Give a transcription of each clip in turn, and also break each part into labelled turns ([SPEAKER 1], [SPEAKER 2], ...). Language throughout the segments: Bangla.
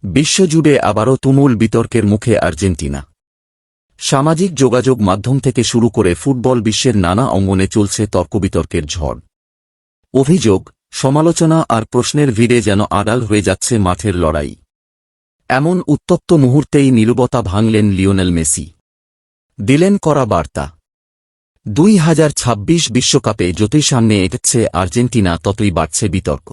[SPEAKER 1] বিশ্বজুড়ে আবারও তুমুল বিতর্কের মুখে আর্জেন্টিনা। সামাজিক যোগাযোগ মাধ্যম থেকে শুরু করে ফুটবল বিশ্বের নানা অঙ্গনে চলছে তর্কবিতর্কের ঝড়। অভিযোগ, সমালোচনা আর প্রশ্নের ভিড়ে যেন আড়াল হয়ে যাচ্ছে মাঠের লড়াই। এমন উত্তপ্ত মুহূর্তেই নীরবতা ভাঙলেন লিওনেল মেসি। দিলেন কড়া বার্তা। 2026 বিশ্বকাপে যতই সামনে এগোচ্ছে আর্জেন্টিনা ততই বাড়ছে বিতর্ক।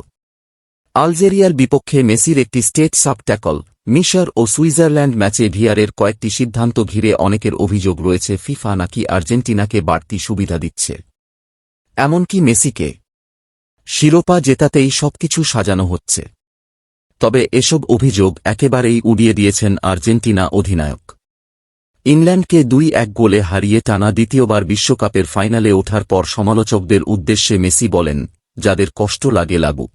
[SPEAKER 1] আলজেরিয়ার বিপক্ষে মেসির একটি স্টেট সাব ট্যাকল, মিশর ও সুইজারল্যান্ড ম্যাচে ভিআরের কয়েকটি সিদ্ধান্ত ঘিরে অনেকের অভিযোগ রয়েছে ফিফা নাকি আর্জেন্টিনাকে বাড়তি সুবিধা দিচ্ছে, এমনকি মেসিকে শিরোপা জেতাতেই সবকিছু সাজানো হচ্ছে। তবে এসব অভিযোগ একেবারেই উড়িয়ে দিয়েছেন আর্জেন্টিনা অধিনায়ক। ইংল্যান্ডকে 2-1 গোলে হারিয়ে টানা দ্বিতীয়বার বিশ্বকাপের ফাইনালে ওঠার পর সমালোচকদের উদ্দেশ্যে মেসি বলেন, যাদের কষ্ট লাগে লাগুক।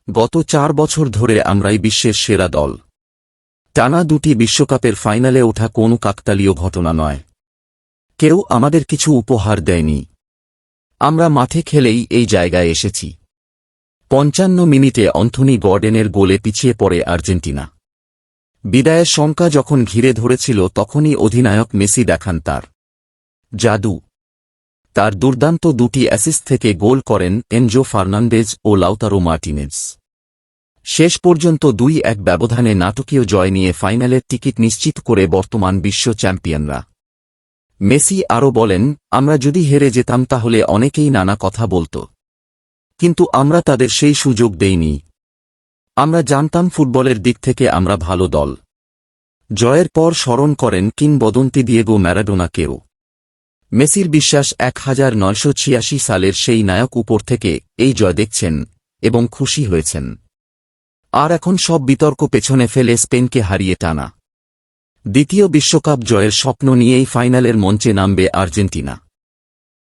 [SPEAKER 1] গত 4 বছর ধরে আমরাই বিশ্বের সেরা দল। টানা 2টি বিশ্বকাপের ফাইনালে ওঠা কোনো কাকতালীয় ঘটনা নয়। কেউ আমাদের কিছু উপহার দেয়নি। আমরা মাঠে খেলেই এই জায়গায় এসেছি। 55 মিনিটে অ্যান্থনি গর্ডনের গোলে পিছিয়ে পড়ে আর্জেন্টিনা। বিদায়ের শঙ্কা যখন ঘিরে ধরেছিল তখনই অধিনায়ক মেসি দেখান তার জাদু। তার দুর্দান্ত 2টি অ্যাসিস্ট থেকে গোল করেন এনজো ফার্নান্দেজ ও লাউতারো মার্টিনেজ। শেষ পর্যন্ত 2-1 ব্যবধানে নাটকীয় জয় নিয়ে ফাইনালের টিকিট নিশ্চিত করে বর্তমান বিশ্ব চ্যাম্পিয়নরা। মেসি আরও বলেন, আমরা যদি হেরে যেতাম তাহলে অনেকেই নানা কথা বলত, কিন্তু আমরা তাদের সেই সুযোগ দেইনি। আমরা জানতাম ফুটবলের দিক থেকে আমরা ভালো দল। জয়ের পর স্মরণ করেন কিংবদন্তি দিয়েগো ম্যারাডোনাকেও। মেসির বিশ্বাস 1986 সালের সেই নায়ক উপর থেকে এই জয় দেখছেন এবং খুশি হয়েছেন। আর এখন সব বিতর্ক পেছনে ফেলে স্পেনকে হারিয়ে টানা দ্বিতীয় বিশ্বকাপ জয়ের স্বপ্ন নিয়েই ফাইনালের মঞ্চে নামবে আর্জেন্টিনা।